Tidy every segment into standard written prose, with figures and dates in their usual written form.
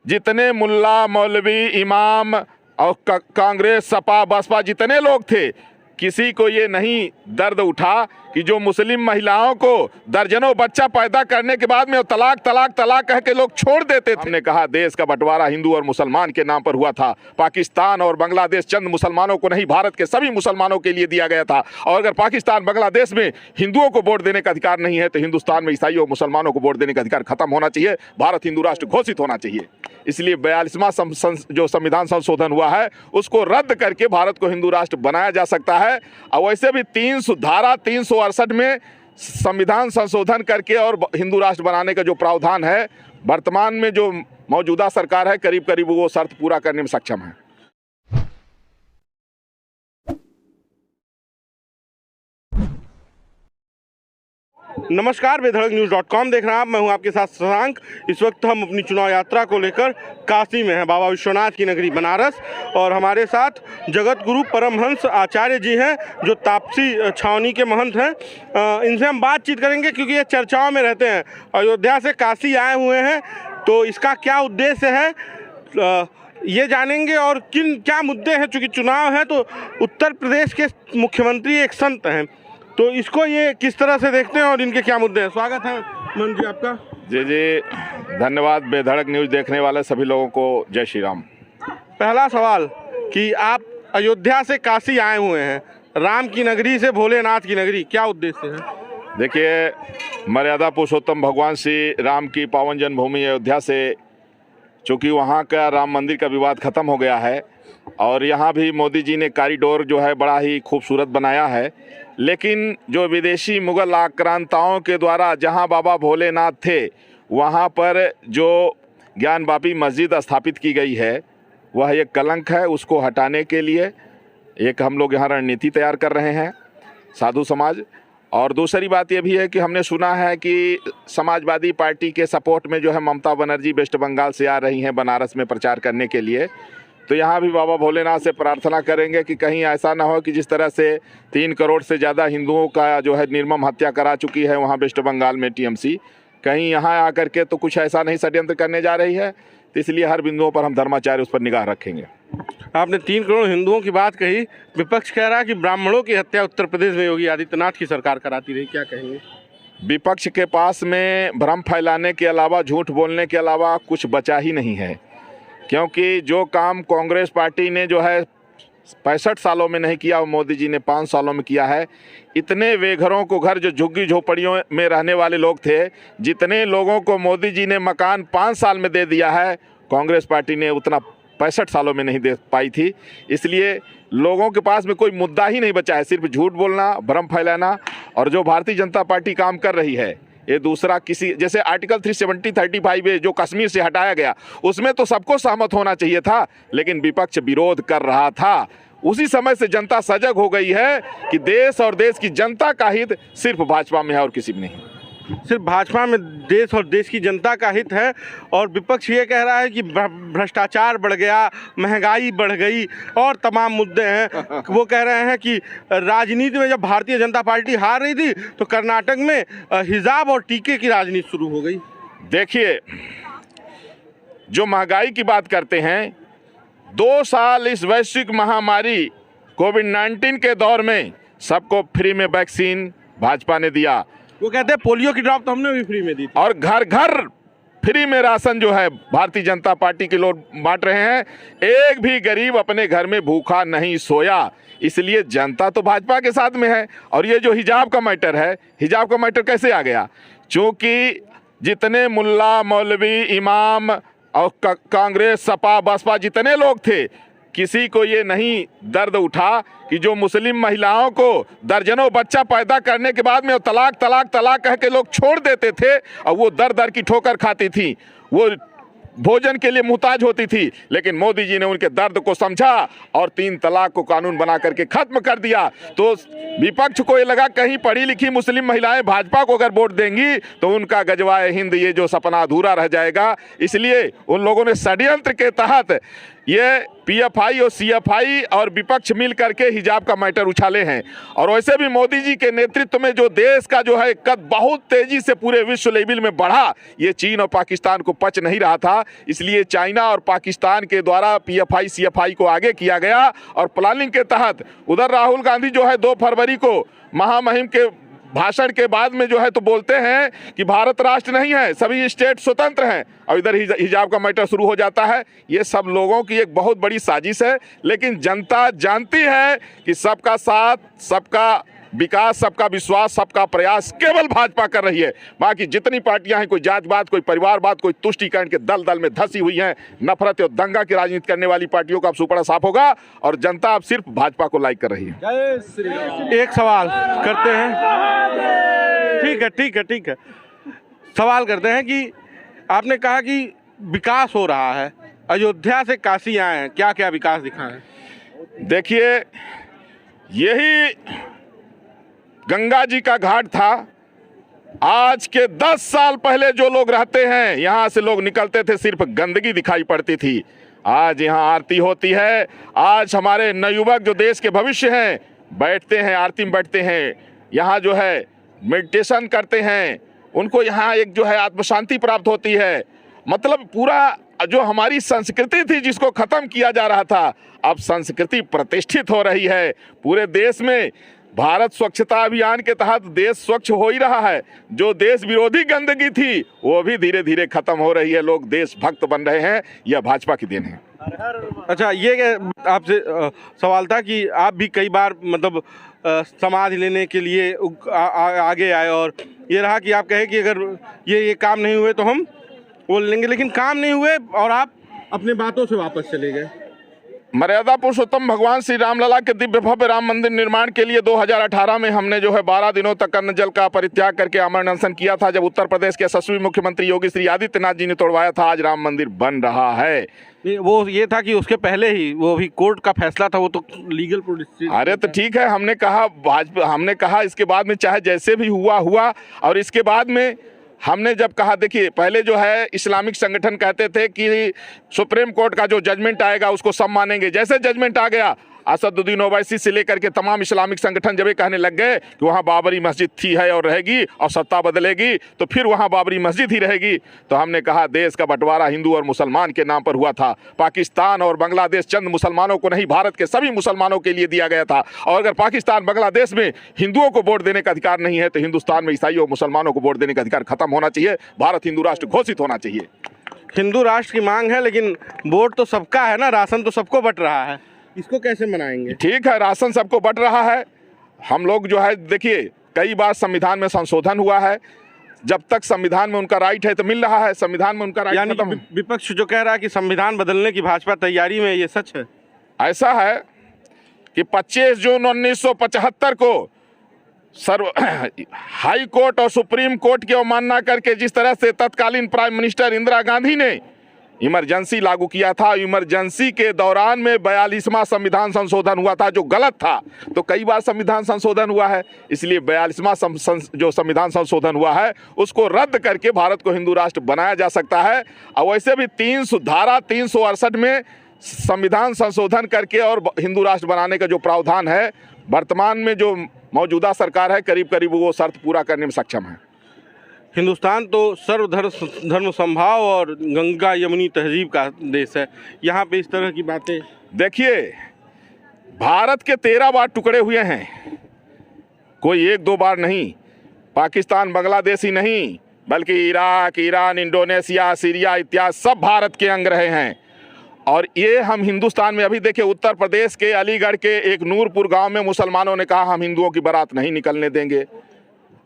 जितने मुल्ला मौलवी इमाम और कांग्रेस सपा बसपा जितने लोग थे, किसी को ये नहीं दर्द उठा कि जो मुस्लिम महिलाओं को दर्जनों बच्चा पैदा करने के बाद में वो तलाक तलाक तलाक कह के लोग छोड़ देते थे। हमने कहा देश का बंटवारा हिंदू और मुसलमान के नाम पर हुआ था। पाकिस्तान और बांग्लादेश चंद मुसलमानों को नहीं, भारत के सभी मुसलमानों के लिए दिया गया था। और अगर पाकिस्तान बांग्लादेश में हिंदुओं को वोट देने का अधिकार नहीं है तो हिंदुस्तान में ईसाइयों और मुसलमानों को वोट देने का अधिकार खत्म होना चाहिए। भारत हिंदू राष्ट्र घोषित होना चाहिए। इसलिए 42वां जो संविधान संशोधन हुआ है उसको रद्द करके भारत को हिंदू राष्ट्र बनाया जा सकता है। और वैसे भी धारा 368 में संविधान संशोधन करके और हिंदू राष्ट्र बनाने का जो प्रावधान है, वर्तमान में जो मौजूदा सरकार है करीब करीब वो शर्त पूरा करने में सक्षम है। नमस्कार, बेधड़कन्यूज़.com देख रहे हैं आप। मैं हूं आपके साथ शशांक। इस वक्त हम अपनी चुनाव यात्रा को लेकर काशी में हैं, बाबा विश्वनाथ की नगरी बनारस। और हमारे साथ जगत गुरु परमहंस आचार्य जी हैं जो तापसी छावनी के महंत हैं। इनसे हम बातचीत करेंगे क्योंकि ये चर्चाओं में रहते हैं। अयोध्या से काशी आए हुए हैं तो इसका क्या उद्देश्य है ये जानेंगे और क्या मुद्दे हैं। चूँकि चुनाव है तो उत्तर प्रदेश के मुख्यमंत्री एक संत हैं, तो इसको ये किस तरह से देखते हैं और इनके क्या मुद्दे हैं। स्वागत है मन जी आपका। जी जी, धन्यवाद। बेधड़क न्यूज़ देखने वाले सभी लोगों को जय श्री राम। पहला सवाल कि आप अयोध्या से काशी आए हुए हैं, राम की नगरी से भोलेनाथ की नगरी, क्या उद्देश्य है। देखिए, मर्यादा पुरुषोत्तम भगवान श्री राम की पावन जन्मभूमि अयोध्या से, चूँकि वहाँ का राम मंदिर का विवाद ख़त्म हो गया है और यहाँ भी मोदी जी ने कॉरिडोर जो है बड़ा ही खूबसूरत बनाया है, लेकिन जो विदेशी मुगल आक्रांताओं के द्वारा जहाँ बाबा भोलेनाथ थे वहाँ पर जो ज्ञानवापी मस्जिद स्थापित की गई है वह एक कलंक है। उसको हटाने के लिए एक हम लोग यहाँ रणनीति तैयार कर रहे हैं, साधु समाज। और दूसरी बात ये भी है कि हमने सुना है कि समाजवादी पार्टी के सपोर्ट में जो है ममता बनर्जी वेस्ट बंगाल से आ रही हैं बनारस में प्रचार करने के लिए। तो यहाँ भी बाबा भोलेनाथ से प्रार्थना करेंगे कि कहीं ऐसा ना हो कि जिस तरह से 3 करोड़ से ज़्यादा हिंदुओं का जो है निर्मम हत्या करा चुकी है वहाँ वेस्ट बंगाल में टीएमसी, कहीं यहाँ आकर के तो कुछ ऐसा नहीं षड्यंत्र करने जा रही है। तो इसलिए हर बिंदुओं पर हम धर्माचार्य उस पर निगाह रखेंगे। आपने 3 करोड़ हिंदुओं की बात कही, विपक्ष कह रहा है कि ब्राह्मणों की हत्या उत्तर प्रदेश में योगी आदित्यनाथ की सरकार कराती रही, क्या कहेंगे। विपक्ष के पास में भ्रम फैलाने के अलावा, झूठ बोलने के अलावा कुछ बचा ही नहीं है, क्योंकि जो काम कांग्रेस पार्टी ने जो है 65 सालों में नहीं किया वो मोदी जी ने 5 सालों में किया है। इतने बेघरों को घर, जो झुग्गी झोपड़ियों में रहने वाले लोग थे, जितने लोगों को मोदी जी ने मकान 5 साल में दे दिया है, कांग्रेस पार्टी ने उतना 65 सालों में नहीं दे पाई थी। इसलिए लोगों के पास में कोई मुद्दा ही नहीं बचा है, सिर्फ झूठ बोलना, भ्रम फैलाना। और जो भारतीय जनता पार्टी काम कर रही है ये दूसरा किसी, जैसे आर्टिकल 370-35 जो कश्मीर से हटाया गया उसमें तो सबको सहमत होना चाहिए था, लेकिन विपक्ष विरोध कर रहा था। उसी समय से जनता सजग हो गई है कि देश और देश की जनता का हित सिर्फ भाजपा में है और किसी में नहीं। सिर्फ भाजपा में देश और देश की जनता का हित है। और विपक्ष ये कह रहा है कि भ्रष्टाचार बढ़ गया, महंगाई बढ़ गई और तमाम मुद्दे हैं। वो कह रहे हैं कि राजनीति में जब भारतीय जनता पार्टी हार रही थी तो कर्नाटक में हिजाब और टीके की राजनीति शुरू हो गई। देखिए, जो महंगाई की बात करते हैं, 2 साल इस वैश्विक महामारी कोविड-19 के दौर में सबको फ्री में वैक्सीन भाजपा ने दिया। वो कहते हैं पोलियो की ड्रॉप तो हमने भी फ्री में दी थी। और घर घर फ्री में राशन जो है भारतीय जनता पार्टी के लोग बांट रहे हैं। एक भी गरीब अपने घर में भूखा नहीं सोया। इसलिए जनता तो भाजपा के साथ में है। और ये जो हिजाब का मैटर है, हिजाब का मैटर कैसे आ गया? क्योंकि जितने मुल्ला मौलवी इमाम और कांग्रेस सपा बसपा जितने लोग थे, किसी को ये नहीं दर्द उठा कि जो मुस्लिम महिलाओं को दर्जनों बच्चा पैदा करने के बाद में वो तलाक तलाक तलाक कह के लोग छोड़ देते थे और वो दर दर की ठोकर खाती थी, वो भोजन के लिए मुहताज होती थी। लेकिन मोदी जी ने उनके दर्द को समझा और 3 तलाक को कानून बना करके खत्म कर दिया। तो विपक्ष को ये लगा कहीं पढ़ी लिखी मुस्लिम महिलाएं भाजपा को अगर वोट देंगी तो उनका गजवाए हिंद ये जो सपना अधूरा रह जाएगा। इसलिए उन लोगों ने षड्यंत्र के तहत ये पीएफआई और सीएफआई और विपक्ष मिल करके हिजाब का मैटर उछाले हैं। और वैसे भी मोदी जी के नेतृत्व में जो देश का जो है कद बहुत तेजी से पूरे विश्व लेवल में बढ़ा, ये चीन और पाकिस्तान को पच नहीं रहा था। इसलिए चाइना और पाकिस्तान के द्वारा पीएफआई सीएफआई को आगे किया गया और प्लानिंग के तहत उधर राहुल गांधी जो है 2 फरवरी को महामहिम के भाषण के बाद में जो है तो बोलते हैं कि भारत राष्ट्र नहीं है, सभी स्टेट स्वतंत्र हैं, और इधर हिजाब का मैटर शुरू हो जाता है। ये सब लोगों की एक बहुत बड़ी साजिश है, लेकिन जनता जानती है कि सबका साथ, सबका विकास, सबका विश्वास, सबका प्रयास केवल भाजपा कर रही है। बाकी जितनी पार्टियां हैं, कोई जातवाद, कोई परिवारवाद, कोई तुष्टीकरण के दल दल में धसी हुई हैं, नफरत और दंगा की राजनीति करने वाली पार्टियों का अब सुपड़ा साफ होगा और जनता अब सिर्फ भाजपा को लाइक कर रही है। एक सवाल करते हैं, ठीक है, सवाल करते हैं कि आपने कहा कि विकास हो रहा है, अयोध्या से काशी आए हैं, क्या क्या विकास दिखा है? देखिए, यही गंगा जी का घाट था। आज के 10 साल पहले जो लोग रहते हैं, यहाँ से लोग निकलते थे, सिर्फ गंदगी दिखाई पड़ती थी। आज यहाँ आरती होती है। आज हमारे नवयुवक जो देश के भविष्य हैं बैठते हैं, आरती में बैठते हैं, यहाँ जो है मेडिटेशन करते हैं, उनको यहाँ एक जो है आत्मशांति प्राप्त होती है। मतलब पूरा जो हमारी संस्कृति थी जिसको खत्म किया जा रहा था, अब संस्कृति प्रतिष्ठित हो रही है पूरे देश में। भारत स्वच्छता अभियान के तहत देश स्वच्छ हो ही रहा है। जो देश विरोधी गंदगी थी वो भी धीरे धीरे खत्म हो रही है। लोग देशभक्त बन रहे हैं। यह भाजपा की देन है। अच्छा, ये आपसे सवाल था कि आप भी कई बार मतलब समाज लेने के लिए आगे आए और ये रहा कि आप कहे कि अगर ये काम नहीं हुए तो हम वो लेंगे, लेकिन काम नहीं हुए और आप अपने बातों से वापस चले गए। मर्यादा पुरुषोत्तम भगवान श्री रामलला के दिव्य भव्य राम मंदिर निर्माण के लिए 2018 में हमने जो है 12 दिनों तक अन्न जल का परित्याग करके आमरण अनशन किया था। जब उत्तर प्रदेश के यशस्वी मुख्यमंत्री योगी श्री आदित्यनाथ जी ने तोड़वाया था, आज राम मंदिर बन रहा है। वो ये था कि उसके पहले ही वो भी कोर्ट का फैसला था, वो तो लीगल प्रोसेस। अरे तो ठीक है, हमने कहा इसके बाद में चाहे जैसे भी हुआ। और इसके बाद में हमने जब कहा, देखिए पहले जो है इस्लामिक संगठन कहते थे कि सुप्रीम कोर्ट का जो जजमेंट आएगा उसको सब मानेंगे। जैसे जजमेंट आ गया, असदुद्दीन ओवैसी से लेकर के तमाम इस्लामिक संगठन जब ये कहने लग गए कि वहाँ बाबरी मस्जिद थी, है और रहेगी, और सत्ता बदलेगी तो फिर वहाँ बाबरी मस्जिद ही रहेगी, तो हमने कहा देश का बंटवारा हिंदू और मुसलमान के नाम पर हुआ था। पाकिस्तान और बांग्लादेश चंद मुसलमानों को नहीं, भारत के सभी मुसलमानों के लिए दिया गया था। और अगर पाकिस्तान बांग्लादेश में हिंदुओं को वोट देने का अधिकार नहीं है तो हिंदुस्तान में ईसाइयों और मुसलमानों को वोट देने का अधिकार खत्म होना चाहिए। भारत हिंदू राष्ट्र घोषित होना चाहिए। हिंदू राष्ट्र की मांग है, लेकिन वोट तो सबका है ना, राशन तो सबको बट रहा है, इसको कैसे मनाएंगे? ठीक है, राशन सबको बट रहा है। हम लोग जो है देखिए, कई बार संविधान में संशोधन हुआ है। जब तक संविधान में उनका राइट है तो मिल रहा है, संविधान में उनका राइट यानी खत्म। विपक्ष जो कह रहा है कि संविधान बदलने की भाजपा तैयारी में, ये सच है? ऐसा है कि 25 जून 1975 को हाई कोर्ट और सुप्रीम कोर्ट की अवमानना करके जिस तरह से तत्कालीन प्राइम मिनिस्टर इंदिरा गांधी ने इमरजेंसी लागू किया था, इमरजेंसी के दौरान में 42वां संविधान संशोधन हुआ था जो गलत था। तो कई बार संविधान संशोधन हुआ है, इसलिए 42वां जो संविधान संशोधन हुआ है उसको रद्द करके भारत को हिंदू राष्ट्र बनाया जा सकता है। और वैसे भी 368 में संविधान संशोधन करके और हिंदू राष्ट्र बनाने का जो प्रावधान है, वर्तमान में जो मौजूदा सरकार है करीब करीब वो शर्त पूरा करने में सक्षम है। हिंदुस्तान तो सर्वधर्म समभाव और गंगा यमुनी तहजीब का देश है। यहाँ पे इस तरह की बातें, देखिए भारत के 13 बार टुकड़े हुए हैं, कोई 1-2 बार नहीं। पाकिस्तान बांग्लादेश ही नहीं बल्कि इराक, ईरान, इंडोनेशिया, सीरिया इत्यादि सब भारत के अंग रहे हैं। और ये हम हिंदुस्तान में अभी देखिए, उत्तर प्रदेश के अलीगढ़ के एक नूरपुर गांव में मुसलमानों ने कहा हम हिंदुओं की बारात नहीं निकलने देंगे।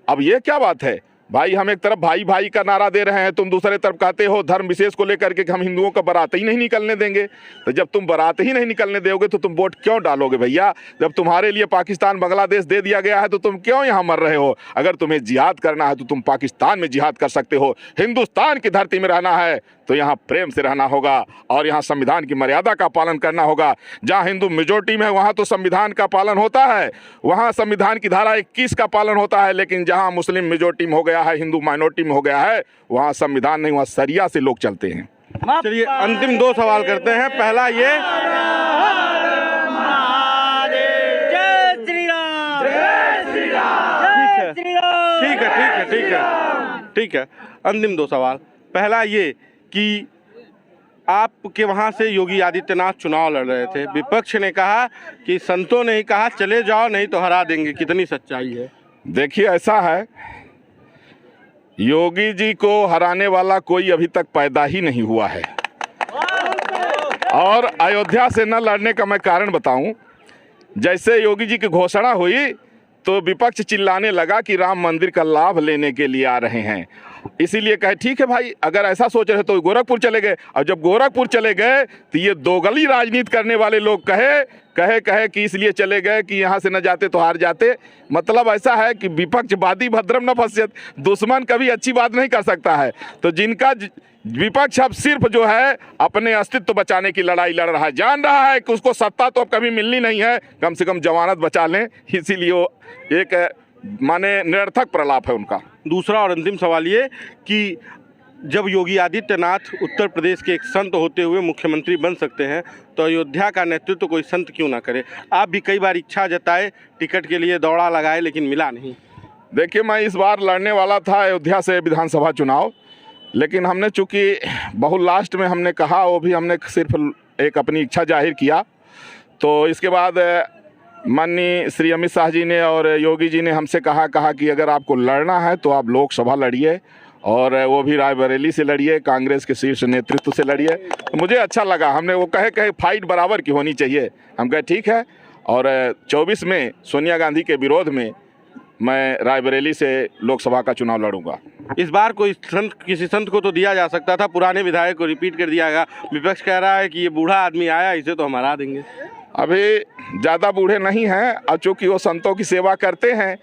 अब ये क्या बात है भाई? हम एक तरफ भाई भाई का नारा दे रहे हैं, तुम दूसरे तरफ कहते हो धर्म विशेष को लेकर के हम हिंदुओं का बारात ही नहीं निकलने देंगे। तो जब तुम बारात ही नहीं निकलने दोगे तो तुम वोट क्यों डालोगे भैया? जब तुम्हारे लिए पाकिस्तान बांग्लादेश दे दिया गया है तो तुम क्यों यहाँ मर रहे हो? अगर तुम्हें जिहाद करना है तो तुम पाकिस्तान में जिहाद कर सकते हो। हिंदुस्तान की धरती में रहना है तो यहाँ प्रेम से रहना होगा और यहाँ संविधान की मर्यादा का पालन करना होगा। जहाँ हिंदू मेजोरिटी में है वहाँ तो संविधान का पालन होता है, वहाँ संविधान की धारा 21 का पालन होता है। लेकिन जहाँ मुस्लिम मेजोरिटी में हो गया है, हिंदू माइनॉरिटी में हो गया है, वहाँ संविधान नहीं, वहाँ शरिया से लोग चलते हैं। चलिए अंतिम 2 सवाल करते हैं। पहला ये, ठीक है। अंतिम 2 सवाल। पहला ये कि आपके वहाँ से योगी आदित्यनाथ चुनाव लड़ रहे थे, विपक्ष ने कहा कि संतों ने ही कहा चले जाओ नहीं तो हरा देंगे, कितनी सच्चाई है? देखिए ऐसा है, योगी जी को हराने वाला कोई अभी तक पैदा ही नहीं हुआ है। और अयोध्या से न लड़ने का मैं कारण बताऊं, जैसे योगी जी की घोषणा हुई तो विपक्ष चिल्लाने लगा कि राम मंदिर का लाभ लेने के लिए आ रहे हैं। इसीलिए कहे ठीक है भाई, अगर ऐसा सोच रहे तो गोरखपुर चले गए। और जब गोरखपुर चले गए तो ये दोगली राजनीति करने वाले लोग कहे कि इसलिए चले गए कि यहाँ से न जाते तो हार जाते। मतलब ऐसा है कि विपक्ष वादी भद्रम न फंस्यत, दुश्मन कभी अच्छी बात नहीं कर सकता है। तो जिनका विपक्ष अब सिर्फ जो है अपने अस्तित्व बचाने की लड़ाई लड़ रहा है, जान रहा है कि उसको सत्ता तो अब कभी मिलनी नहीं है, कम से कम जमानत बचा लें, इसीलिए वो एक माने निरर्थक प्रलाप है उनका। दूसरा और अंतिम सवाल ये कि जब योगी आदित्यनाथ उत्तर प्रदेश के एक संत होते हुए मुख्यमंत्री बन सकते हैं तो अयोध्या का नेतृत्व कोई संत क्यों ना करे? आप भी कई बार इच्छा जताए, टिकट के लिए दौड़ा लगाए, लेकिन मिला नहीं। देखिए मैं इस बार लड़ने वाला था अयोध्या से विधानसभा चुनाव, लेकिन हमने चूँकि बहुत लास्ट में हमने कहा, वो भी हमने सिर्फ एक अपनी इच्छा जाहिर किया। तो इसके बाद माननीय श्री अमित शाह जी ने और योगी जी ने हमसे कहा कि अगर आपको लड़ना है तो आप लोकसभा लड़िए, और वो भी रायबरेली से लड़िए, कांग्रेस के शीर्ष नेतृत्व से लड़िए। तो मुझे अच्छा लगा, हमने वो कहे फाइट बराबर की होनी चाहिए। हम कहे ठीक है, और 24 में सोनिया गांधी के विरोध में मैं रायबरेली से लोकसभा का चुनाव लड़ूंगा। इस बार कोई संत, किसी संत को तो दिया जा सकता था, पुराने विधायक को रिपीट कर दिया गया। विपक्ष कह रहा है कि ये बूढ़ा आदमी आया, इसे तो हम हरा देंगे। अभी ज़्यादा बूढ़े नहीं हैं, और चूँकि वो संतों की सेवा करते हैं,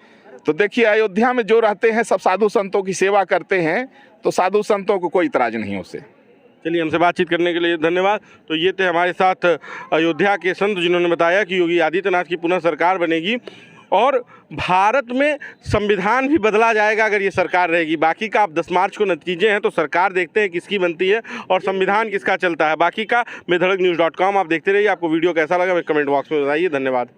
तो देखिए अयोध्या में जो रहते हैं सब साधु संतों की सेवा करते हैं, तो साधु संतों को कोई इतराज़ नहीं उससे। चलिए, हमसे बातचीत करने के लिए धन्यवाद। तो ये थे हमारे साथ अयोध्या के संत, जिन्होंने बताया कि योगी आदित्यनाथ की पुनः सरकार बनेगी और भारत में संविधान भी बदला जाएगा अगर ये सरकार रहेगी। बाकी का आप 10 मार्च को नतीजे हैं, तो सरकार देखते हैं किसकी बनती है और संविधान किसका चलता है। बाकी का बेधड़क न्यूज़.com आप देखते रहिए। आपको वीडियो कैसा लगा मेरे कमेंट बॉक्स में बताइए। धन्यवाद।